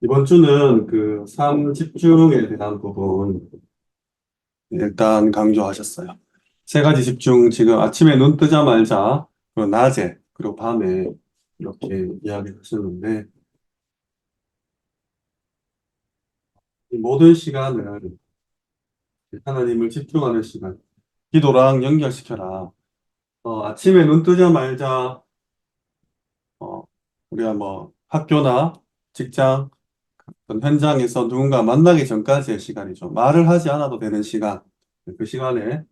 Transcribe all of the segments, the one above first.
이번 주는 그 삶 집중에 대한 부분 일단 강조하셨어요. 세 가지 집중, 지금 아침에 눈 뜨자마자, 그리고 낮에, 그리고 밤에 이렇게 이야기하셨는데, 이 모든 시간을 하나님을 집중하는 시간, 기도랑 연결시켜라. 아침에 눈 뜨자마자, 어, 우리가 뭐 학교나 직장, 어떤 현장에서 누군가 만나기 전까지의 시간이죠. 말을 하지 않아도 되는 시간. 그 시간에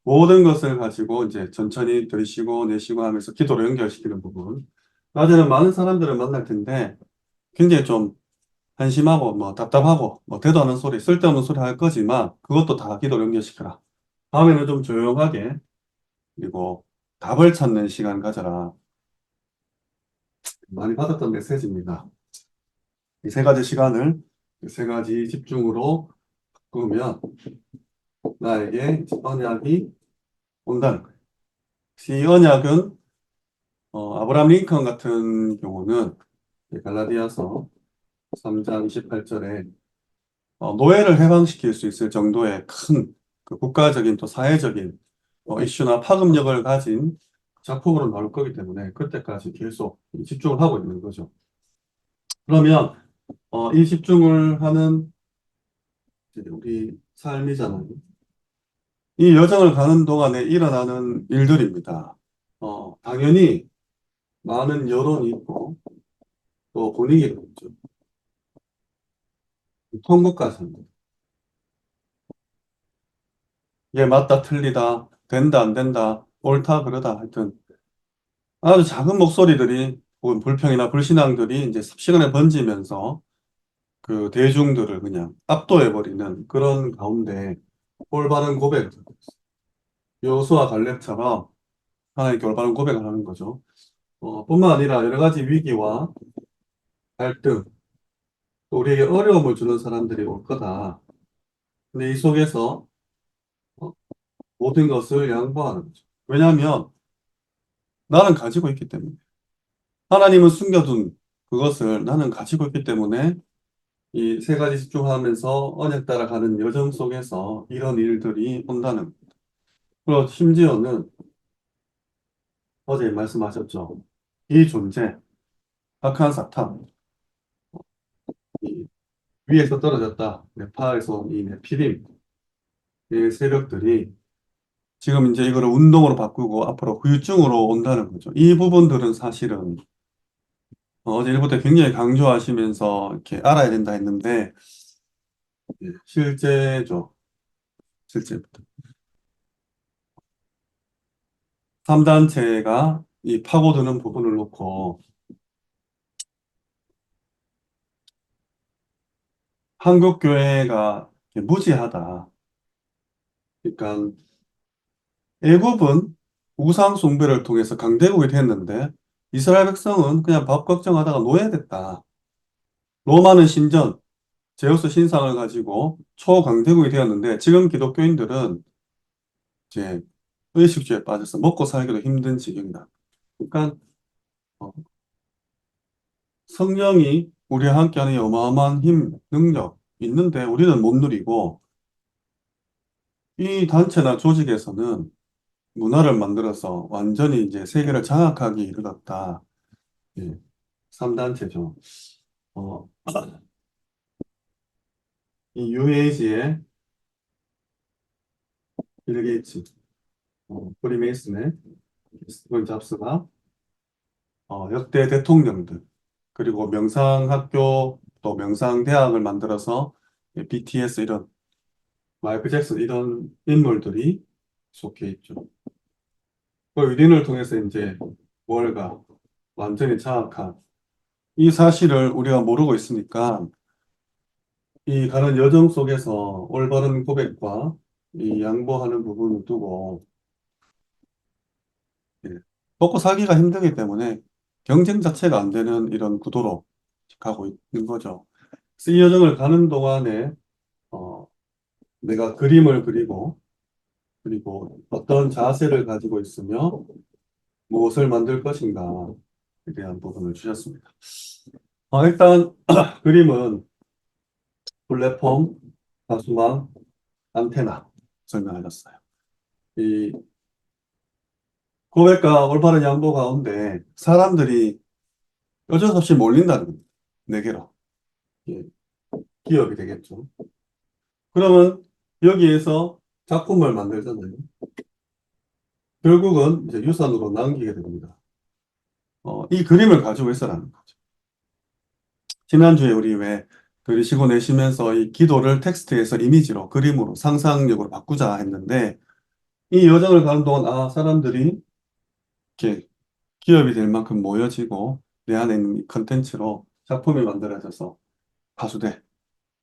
모든 것을 가지고 이제 천천히 들이쉬고 내쉬고 하면서 기도로 연결시키는 부분. 낮에는 많은 사람들을 만날 텐데 굉장히 좀 한심하고 뭐 답답하고 뭐 대도 않은 소리, 쓸데없는 소리 할 거지만 그것도 다 기도로 연결시켜라. 밤에는 좀 조용하게 그리고 답을 찾는 시간 가져라. 많이 받았던 메시지입니다. 이 세 가지 시간을 이 세 가지 집중으로 바꾸면 나에게 언약이 온다는 거예요. 이 언약은 아브라함 링컨 같은 경우는 갈라디아서 3장 28절에 노예를 해방시킬 수 있을 정도의 큰 그 국가적인 또 사회적인 이슈나 파급력을 가진 작품으로 나올 거기 때문에 그때까지 계속 집중을 하고 있는 거죠. 그러면 이 집중을 하는 이제 우리 삶이잖아요. 이 여정을 가는 동안에 일어나는 일들입니다. 당연히 많은 여론이 있고 또 분위기가 있죠. 통곡까지 합니다. 이게 맞다, 틀리다, 된다, 안 된다, 옳다, 그러다. 하여튼 아주 작은 목소리들이 혹은 불평이나 불신앙들이 이제 삽시간에 번지면서 그 대중들을 그냥 압도해버리는 그런 가운데 올바른 고백, 여호수아 갈렙처럼 하나님께 올바른 고백을 하는 거죠. 뿐만 아니라 여러 가지 위기와 갈등, 또 우리에게 어려움을 주는 사람들이 올 거다. 근데 이 속에서 어, 모든 것을 양보하는 거죠. 왜냐하면 나는 가지고 있기 때문에. 하나님은 숨겨둔 그것을 나는 가지고 있기 때문에 이 세 가지 집중하면서 언약 따라가는 여정 속에서 이런 일들이 온다는 거예요. 그리고 심지어는 어제 말씀하셨죠. 이 존재, 악한 사탄, 이 위에서 떨어졌다. 네파에서 이 네피림, 이 세력들이 지금 이제 이거를 운동으로 바꾸고 앞으로 후유증으로 온다는 거죠. 이 부분들은 사실은 어제 일부 때 굉장히 강조하시면서 이렇게 알아야 된다 했는데 실제죠. 실제부터. 3단체가 이 파고드는 부분을 놓고 한국 교회가 무지하다. 그러니까 애굽은 우상 숭배를 통해서 강대국이 됐는데 이스라엘 백성은 그냥 밥 걱정하다가 노예됐다. 로마는 신전, 제우스 신상을 가지고 초강대국이 되었는데 지금 기독교인들은 이제 의식주에 빠져서 먹고 살기도 힘든 지경이다. 그러니까 어, 성령이 우리와 함께하는 이 어마어마한 힘, 능력 있는데 우리는 못 누리고 이 단체나 조직에서는 문화를 만들어서 완전히 이제 세계를 장악하기 이르렀다. 예, 3단체죠. 어, 이 UAG의 빌 게이츠, 프리메이슨의 스티븐 잡스가 역대 대통령들 그리고 명상학교 또 명상대학을 만들어서 BTS 이런 마이클 잭슨 이런 인물들이 속해 있죠. 그 유린을 통해서 이제 월가 완전히 장악한 이 사실을 우리가 모르고 있으니까 이 가는 여정 속에서 올바른 고백과 이 양보하는 부분을 두고 예, 먹고 살기가 힘들기 때문에 경쟁 자체가 안 되는 이런 구도로 가고 있는 거죠. 그래서 이 여정을 가는 동안에 어, 내가 그림을 그리고 그리고 어떤 자세를 가지고 있으며 무엇을 만들 것인가에 대한 부분을 주셨습니다. 일단 그림은 플랫폼, 가수망, 안테나 설명하셨어요. 이 고백과 올바른 양보 가운데 사람들이 어쩔 수 없이 몰린다는 겁니다. 네 개로. 예, 기업이 되겠죠. 그러면 여기에서 작품을 만들잖아요. 결국은 이제 유산으로 남기게 됩니다. 이 그림을 가지고 있어라는 거죠. 지난주에 우리 왜 그리시고 내시면서 이 기도를 텍스트에서 이미지로 그림으로 상상력으로 바꾸자 했는데 이 여정을 가는 동안 사람들이 이렇게 기업이 될 만큼 모여지고 내 안에 있는 이 컨텐츠로 작품이 만들어져서 파수돼.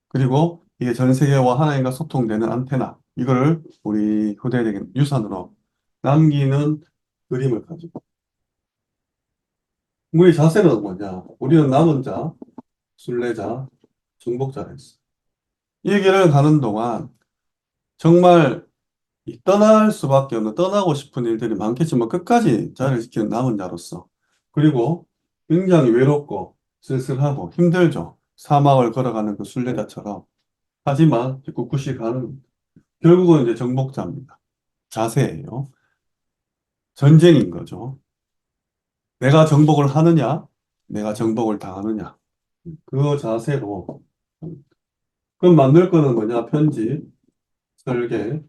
그리고 이게 전 세계와 하나님과 소통되는 안테나. 이거를 우리 후대에게 유산으로 남기는 그림을 가지고. 우리 자세는 뭐냐? 우리는 남은 자, 순례자, 중복자라 했어. 이 길을 가는 동안 정말 이 떠날 수밖에 없는 떠나고 싶은 일들이 많겠지만 끝까지 자리를 지키는 남은 자로서 그리고 굉장히 외롭고 쓸쓸하고 힘들죠. 사막을 걸어가는 그 순례자처럼 하지만 꿋꿋이 가는 결국은 이제 정복자입니다. 자세예요. 전쟁인 거죠. 내가 정복을 하느냐, 내가 정복을 당하느냐. 그 자세로 그럼 만들 거는 뭐냐? 편집, 설계,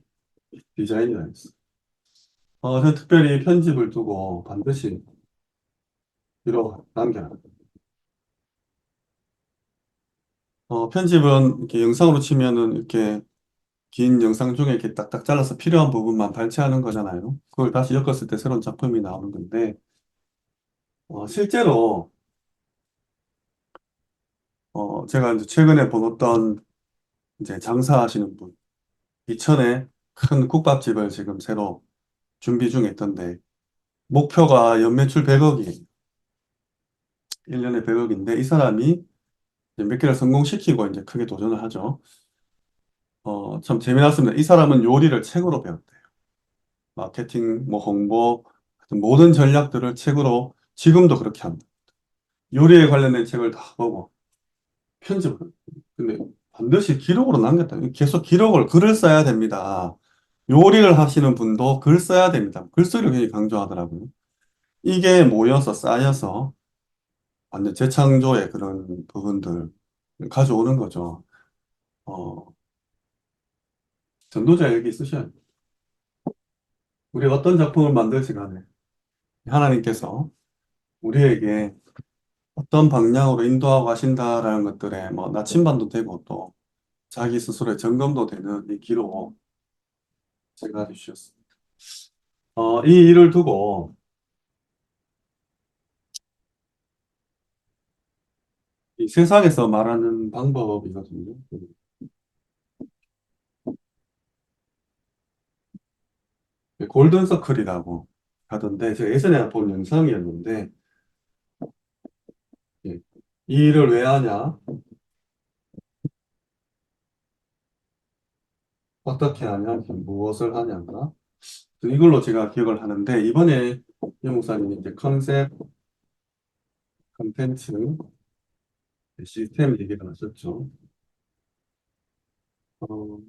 디자인이라 했어. 저는 특별히 편집을 두고 반드시 이뤄 남겨라. 편집은 이렇게 영상으로 치면은 이렇게 긴 영상 중에 이렇게 딱딱 잘라서 필요한 부분만 발췌하는 거잖아요. 그걸 다시 엮었을 때 새로운 작품이 나오는 건데, 실제로, 제가 이제 최근에 본 어떤 이제 장사하시는 분, 이천에 큰 국밥집을 지금 새로 준비 중에 있던데, 목표가 연매출 100억이에요. 1년에 100억인데, 이 사람이 이제 몇 개를 성공시키고 이제 크게 도전을 하죠. 참 재미났습니다. 이 사람은 요리를 책으로 배웠대요. 마케팅, 뭐 홍보, 하여튼 모든 전략들을 책으로 지금도 그렇게 합니다. 요리에 관련된 책을 다 보고 편집을. 근데 반드시 기록으로 남겼다. 계속 기록을, 글을 써야 됩니다. 요리를 하시는 분도 글 써야 됩니다. 글쓰기를 굉장히 강조하더라고요. 이게 모여서 쌓여서 완전 재창조의 그런 부분들 가져오는 거죠. 어, 전도자 일기 쓰셔야 돼요. 우리가 어떤 작품을 만들지 간에 하나님께서 우리에게 어떤 방향으로 인도하고 가신다라는 것들에 뭐 나침반도 되고 또 자기 스스로의 점검도 되는 이 기록 제가 주셨습니다. 이 일을 두고 이 세상에서 말하는 방법이거든요. 골든 서클이라고 하던데 제가 예전에 본 영상이었는데 예, 이 일을 왜 하냐? 어떻게 하냐? 무엇을 하냐가 이걸로 제가 기억을 하는데 이번에 이 목사님이 이제 컨셉, 컨텐츠, 시스템 얘기를 하셨죠. 어,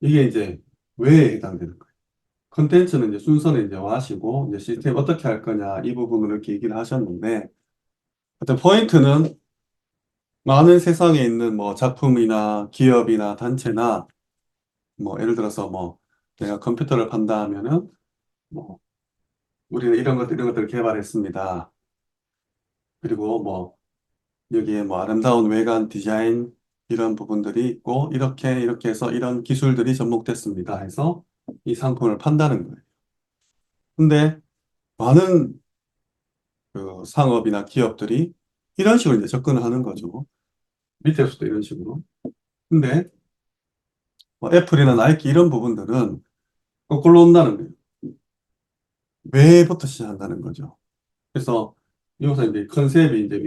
이게 이제 왜 해당되는 거예요? 컨텐츠는 이제 순서는 이제 와시고 이제 시스템 어떻게 할 거냐 이 부분을 이렇게 얘기를 하셨는데 하여튼 포인트는 많은 세상에 있는 뭐 작품이나 기업이나 단체나 뭐 예를 들어서 뭐 내가 컴퓨터를 판다 하면은 뭐 우리는 이런 것들을 개발했습니다. 그리고 뭐 여기에 뭐 아름다운 외관 디자인 이런 부분들이 있고 이렇게 해서 이런 기술들이 접목됐습니다 해서 이 상품을 판다는 거예요. 근데 많은 그 상업이나 기업들이 이런 식으로 이제 접근을 하는 거죠. 밑에서도 이런 식으로. 근데 뭐 애플이나 나이키 이런 부분들은 거꾸로 온다는 거예요. 왜부터 시작한다는 거죠. 그래서 여기서 이제 컨셉이 이제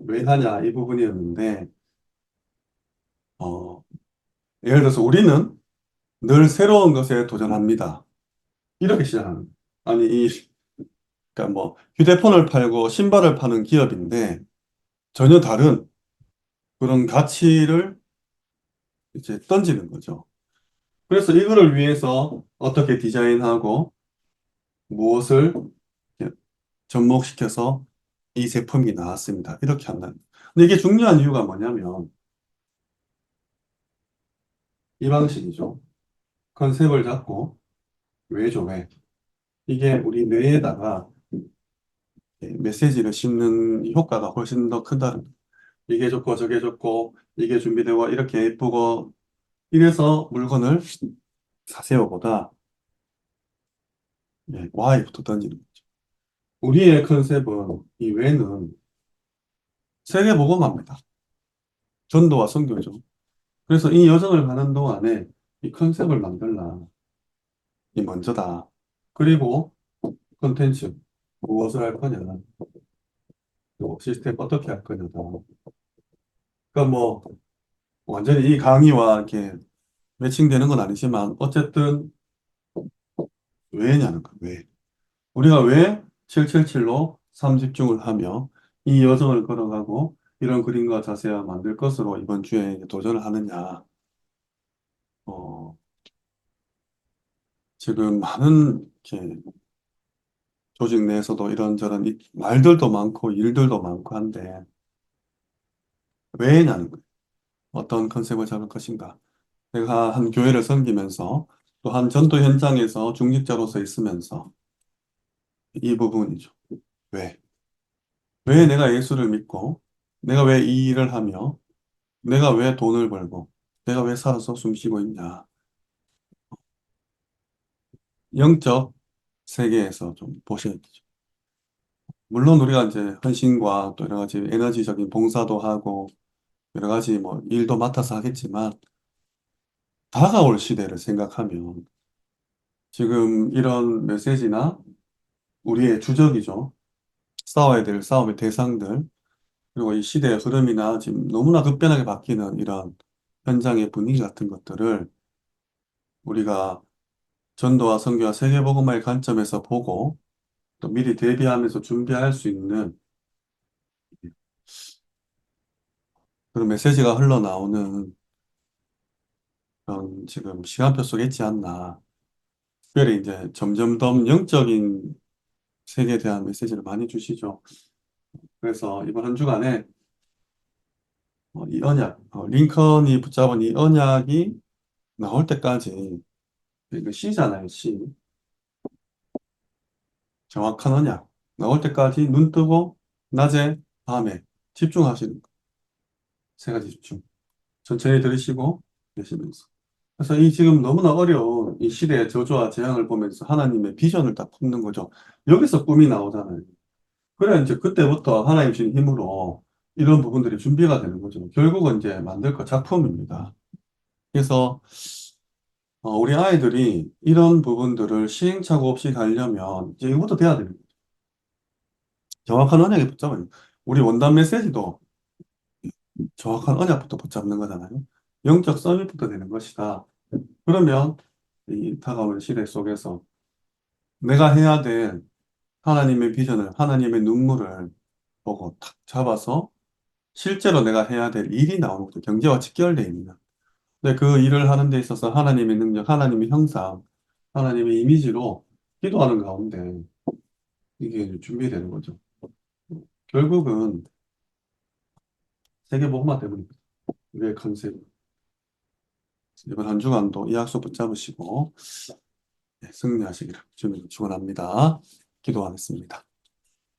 왜 하냐 이 부분이었는데, 어, 예를 들어서 우리는 늘 새로운 것에 도전합니다. 이렇게 시작하는 거예요. 아니, 그러니까 뭐 휴대폰을 팔고 신발을 파는 기업인데 전혀 다른 그런 가치를 이제 던지는 거죠. 그래서 이거를 위해서 어떻게 디자인하고 무엇을 이렇게 접목시켜서 이 제품이 나왔습니다. 이렇게 한다. 근데 이게 중요한 이유가 뭐냐면 이 방식이죠. 컨셉을 잡고 왜죠, 왜? 이게 우리 뇌에다가 메시지를 심는 효과가 훨씬 더 크다는 거예요. 이게 좋고 저게 좋고 이게 준비되고 이렇게 예쁘고 이래서 물건을 사세요보다 Y부터 던지는 거죠. 우리의 컨셉은 이 왜는 세계복음화입니다. 전도와 선교죠. 그래서 이 여정을 가는 동안에 이 컨셉을 만들라. 이 먼저다. 그리고 컨텐츠 무엇을 할 거냐, 또 시스템 어떻게 할 거냐다. 그러니까 뭐 완전히 이 강의와 이렇게 매칭되는 건 아니지만 어쨌든 왜냐는 거예요. 왜? 우리가 왜 777로 삼집중을 하며 이 여정을 걸어가고 이런 그림과 자세와 만들 것으로 이번 주에 이제 도전을 하느냐. 어, 지금 많은 이렇게 조직 내에서도 이런저런 말들도 많고 일들도 많고 한데 왜냐는 거예요. 어떤 컨셉을 잡을 것인가. 내가 한 교회를 섬기면서 또 한 전도 현장에서 중직자로서 있으면서 이 부분이죠. 왜? 왜 내가 예수를 믿고 내가 왜 이 일을 하며 내가 왜 돈을 벌고 내가 왜 살아서 숨쉬고 있냐. 영적 세계에서 좀 보셔야 되죠. 물론 우리가 이제 헌신과 또 여러 가지 에너지적인 봉사도 하고 여러 가지 뭐 일도 맡아서 하겠지만 다가올 시대를 생각하면 지금 이런 메시지나 우리의 주적이죠. 싸워야 될 싸움의 대상들, 그리고 이 시대의 흐름이나 지금 너무나 급변하게 바뀌는 이런 현장의 분위기 같은 것들을 우리가 전도와 선교와 세계복음화의 관점에서 보고 또 미리 대비하면서 준비할 수 있는 그런 메시지가 흘러나오는 그런 지금 시간표 속에 있지 않나. 특별히 이제 점점 더 영적인 세계에 대한 메시지를 많이 주시죠. 그래서 이번 한 주간에 이 언약, 링컨이 붙잡은 이 언약이 나올 때까지, 이거 시잖아요, 시. 정확한 언약. 나올 때까지 눈 뜨고, 낮에, 밤에 집중하시는 거. 세 가지 집중. 천천히 들으시고, 계시면서. 그래서 이 지금 너무나 어려운 이 시대의 저주와 재앙을 보면서 하나님의 비전을 딱 품는 거죠. 여기서 꿈이 나오잖아요. 그래, 이제 그때부터 하나님 주신 힘으로 이런 부분들이 준비가 되는 거죠. 결국은 이제 만들 거 작품입니다. 그래서 우리 아이들이 이런 부분들을 시행착오 없이 가려면 이제 이것부터 돼야 됩니다. 정확한 언약에 붙잡아요. 우리 원단 메시지도 정확한 언약부터 붙잡는 거잖아요. 영적 서밋부터 되는 것이다. 그러면 이 다가오는 시대 속에서 내가 해야 될 하나님의 비전을, 하나님의 눈물을 보고 탁 잡아서 실제로 내가 해야 될 일이 나오는 거죠. 경제와 직결되어 있는. 근데 그 일을 하는 데 있어서 하나님의 능력, 하나님의 형상, 하나님의 이미지로 기도하는 가운데 이게 이제 준비되는 거죠. 결국은 세계복음화 때문입니다. 우리의 컨셉. 이번 한 주간도 이 약속 붙잡으시고 승리하시기를 주님 축원합니다. 기도하겠습니다.